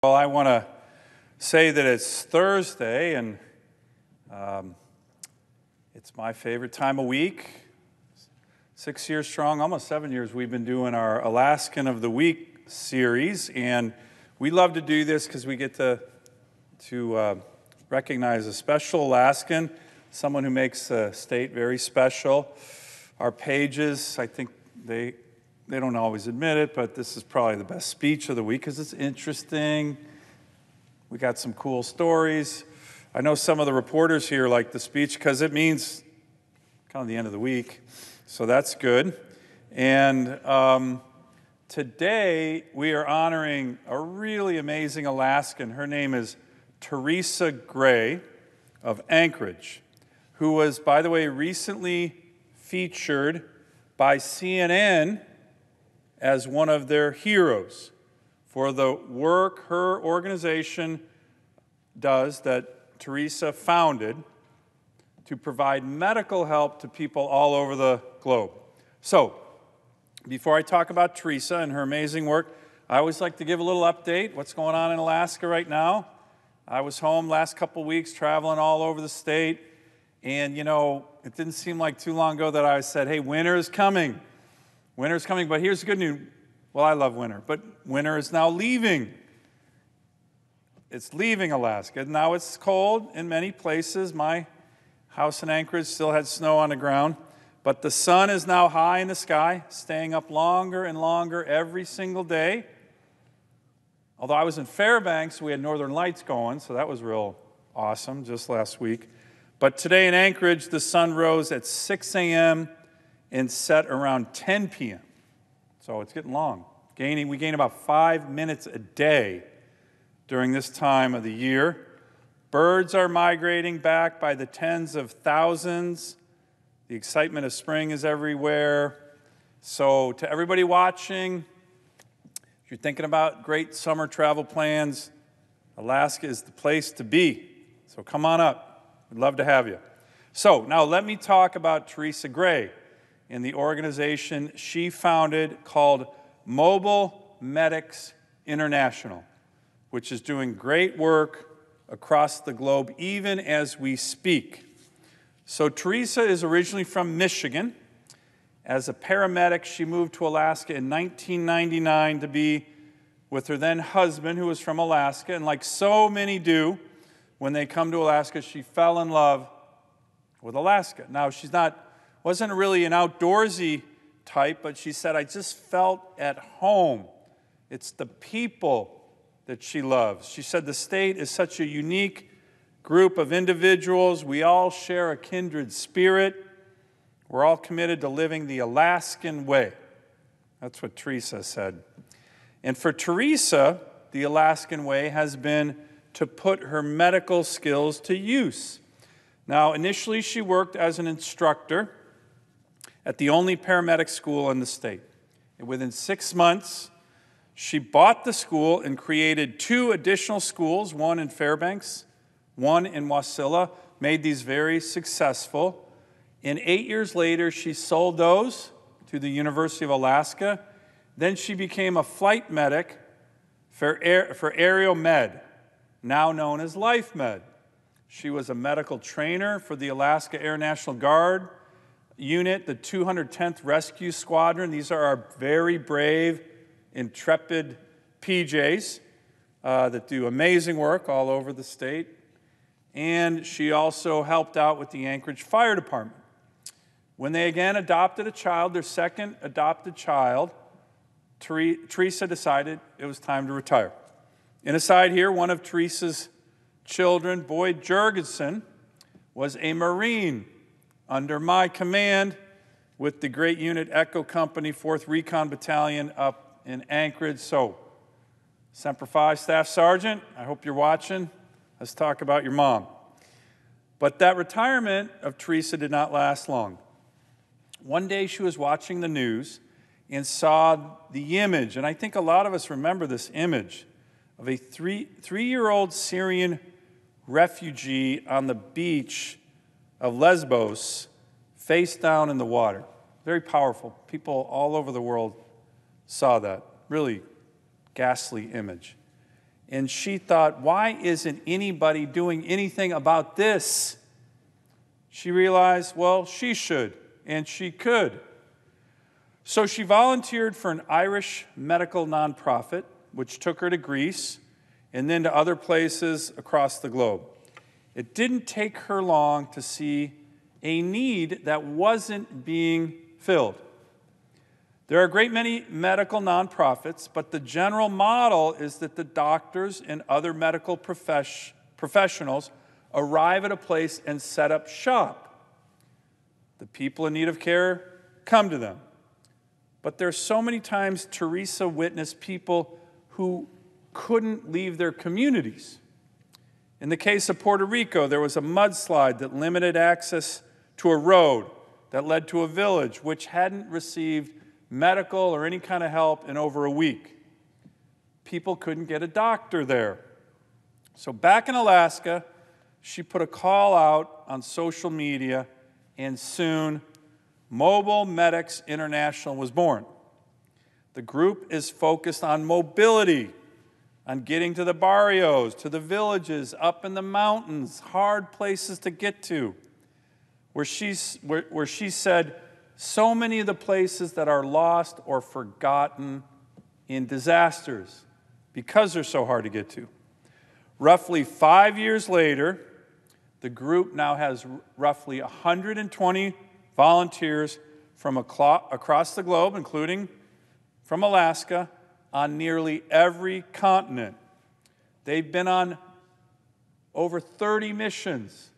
Well, I want to say that it's Thursday, and it's my favorite time of week. 6 years strong, almost 7 years, we've been doing our Alaskan of the Week series, and we love to do this because we get to recognize a special Alaskan, someone who makes the state very special. Our pages, I think they don't always admit it, but this is probably the best speech of the week because it's interesting. We got some cool stories. I know some of the reporters here like the speech because it means kind of the end of the week, so that's good. And today we are honoring a really amazing Alaskan. Her name is Teresa Gray of Anchorage, who was, by the way, recently featured by CNN as one of their heroes for the work her organization does that Teresa founded to provide medical help to people all over the globe. So, before I talk about Teresa and her amazing work, I always like to give a little update. What's going on in Alaska right now? I was home last couple weeks traveling all over the state, and it didn't seem like too long ago that I said, hey, winter is coming. Winter's coming, but here's the good news. Well, I love winter, but winter is now leaving. It's leaving Alaska. Now it's cold in many places. My house in Anchorage still had snow on the ground, but the sun is now high in the sky, staying up longer and longer every single day. Although I was in Fairbanks, we had northern lights going, so that was real awesome just last week. But today in Anchorage, the sun rose at 6 a.m. and set around 10 p.m. So it's getting long. We gain about 5 minutes a day during this time of the year. Birds are migrating back by the tens of thousands. The excitement of spring is everywhere. So to everybody watching, if you're thinking about great summer travel plans, Alaska is the place to be. So come on up. We'd love to have you. So now let me talk about Teresa Gray and the organization she founded called Mobile Medics International, which is doing great work across the globe even as we speak. So Teresa is originally from Michigan. As a paramedic, she moved to Alaska in 1999 to be with her then husband, who was from Alaska. And like so many do, when they come to Alaska, she fell in love with Alaska. Now, wasn't really an outdoorsy type, but she said, I just felt at home. It's the people that she loves. She said the state is such a unique group of individuals. We all share a kindred spirit. We're all committed to living the Alaskan way. That's what Teresa said. And for Teresa, the Alaskan way has been to put her medical skills to use. Now, initially she worked as an instructor at the only paramedic school in the state. And within 6 months, she bought the school and created 2 additional schools, one in Fairbanks, one in Wasilla, made these very successful. And 8 years later, she sold those to the University of Alaska. Then she became a flight medic for Aerial Med, now known as Life Med. She was a medical trainer for the Alaska Air National Guard unit, the 210th Rescue Squadron. These are our very brave, intrepid PJs that do amazing work all over the state. And she also helped out with the Anchorage Fire Department. When they again adopted a child, their second adopted child, Teresa decided it was time to retire. And aside here, one of Teresa's children, Boyd Jurgensen, was a Marine under my command with the great unit Echo Company, 4th Recon Battalion up in Anchorage. So, Semper Fi, Staff Sergeant, I hope you're watching. Let's talk about your mom. But that retirement of Teresa did not last long. One day she was watching the news and saw the image, and I think a lot of us remember this image, of a three-year-old Syrian refugee on the beach of Lesbos, face down in the water. Very powerful. People all over the world saw that. Really ghastly image. And she thought, why isn't anybody doing anything about this? She realized, well, she should, and she could. So she volunteered for an Irish medical nonprofit, which took her to Greece and then to other places across the globe. It didn't take her long to see a need that wasn't being filled. There are a great many medical nonprofits, but the general model is that the doctors and other medical professionals arrive at a place and set up shop. The people in need of care come to them. But there's so many times Teresa witnessed people who couldn't leave their communities. In the case of Puerto Rico, there was a mudslide that limited access to a road that led to a village which hadn't received medical or any kind of help in over a week. People couldn't get a doctor there. So back in Alaska, she put a call out on social media, and soon Mobile Medics International was born. The group is focused on mobility, on getting to the barrios, to the villages, up in the mountains, hard places to get to, where she said, so many of the places that are lost or forgotten in disasters because they're so hard to get to. Roughly 5 years later, the group now has roughly 120 volunteers from across the globe, including from Alaska, on nearly every continent. They've been on over 30 missions.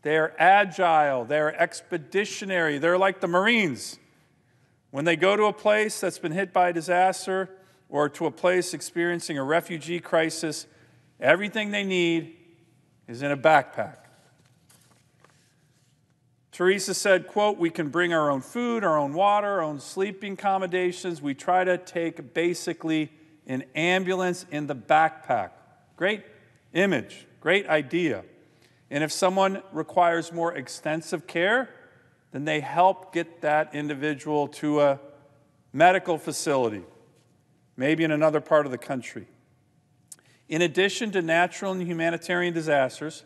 They're agile, they're expeditionary, they're like the Marines. When they go to a place that's been hit by a disaster or to a place experiencing a refugee crisis, everything they need is in a backpack. Teresa said, quote, we can bring our own food, our own water, our own sleeping accommodations. We try to take basically an ambulance in the backpack. Great image, great idea. And if someone requires more extensive care, then they help get that individual to a medical facility, maybe in another part of the country. In addition to natural and humanitarian disasters,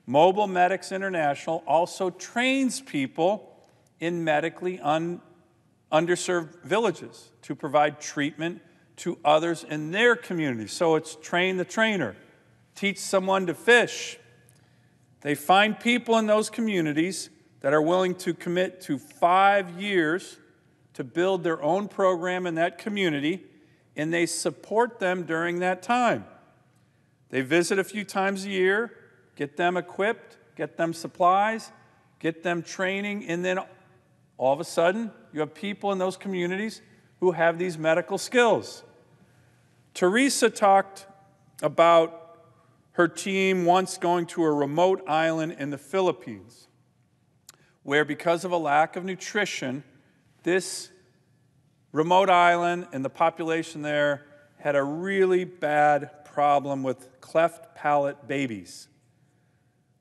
Mobile Medics International also trains people in medically underserved villages to provide treatment to others in their communities. So it's train the trainer, teach someone to fish. They find people in those communities that are willing to commit to 5 years to build their own program in that community, and they support them during that time. They visit a few times a year, get them equipped, get them supplies, get them training, and then all of a sudden, you have people in those communities who have these medical skills. Teresa talked about her team once going to a remote island in the Philippines, where because of a lack of nutrition, this remote island and the population there had a really bad problem with cleft palate babies.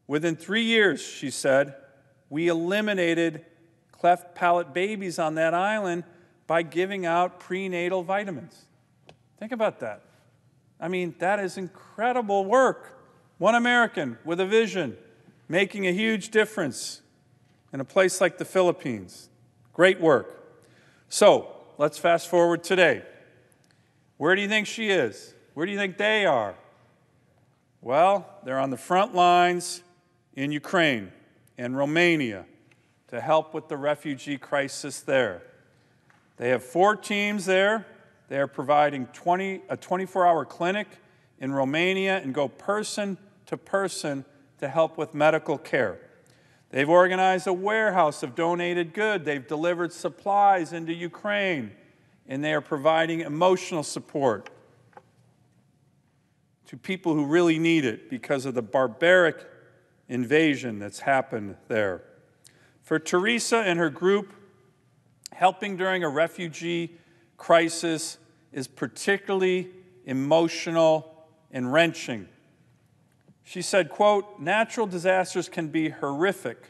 Within 3 years, she said, we eliminated cleft palate babies on that island by giving out prenatal vitamins. Think about that. I mean, that is incredible work. One American with a vision, making a huge difference in a place like the Philippines. Great work. So, let's fast forward today. Where do you think she is? Where do you think they are? Well, they're on the front lines in Ukraine and Romania to help with the refugee crisis there. They have 4 teams there. They are providing a 24-hour clinic in Romania and go person to person to help with medical care. They've organized a warehouse of donated goods. They've delivered supplies into Ukraine, and they are providing emotional support to people who really need it because of the barbaric invasion that's happened there. For Teresa and her group, helping during a refugee crisis is particularly emotional and wrenching. She said, quote, natural disasters can be horrific.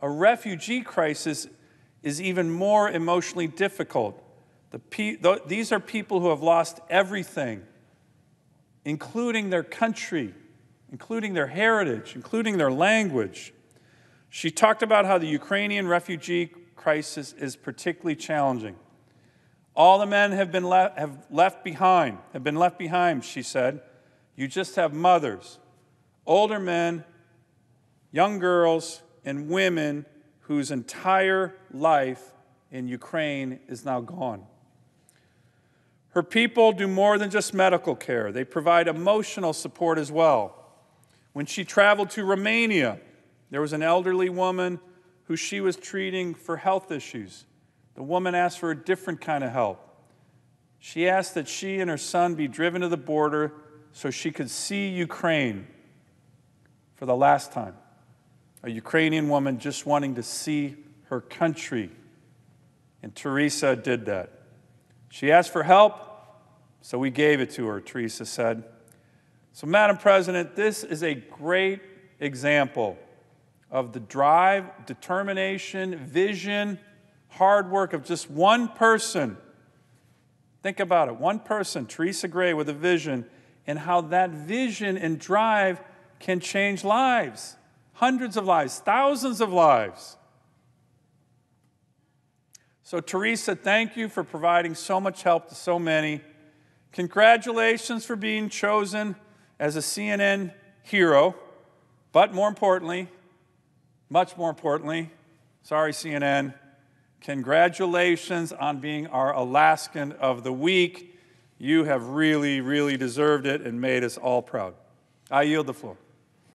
A refugee crisis is even more emotionally difficult. These are people who have lost everything. including their country, including their heritage, including their language. She talked about how the Ukrainian refugee crisis is particularly challenging. All the men have been left behind, she said. You just have mothers, older men, young girls, and women whose entire life in Ukraine is now gone. Her people do more than just medical care. They provide emotional support as well. When she traveled to Romania, there was an elderly woman who she was treating for health issues. The woman asked for a different kind of help. She asked that she and her son be driven to the border so she could see Ukraine for the last time. A Ukrainian woman just wanting to see her country. And Teresa did that. She asked for help, so we gave it to her, Teresa said. So, Madam President, this is a great example of the drive, determination, vision, hard work of just one person. Think about it, one person, Teresa Gray, with a vision, and how that vision and drive can change lives, hundreds of lives, thousands of lives. So, Teresa, thank you for providing so much help to so many. Congratulations for being chosen as a CNN hero, but more importantly, much more importantly, sorry CNN, congratulations on being our Alaskan of the Week. You have really, really deserved it and made us all proud. I yield the floor.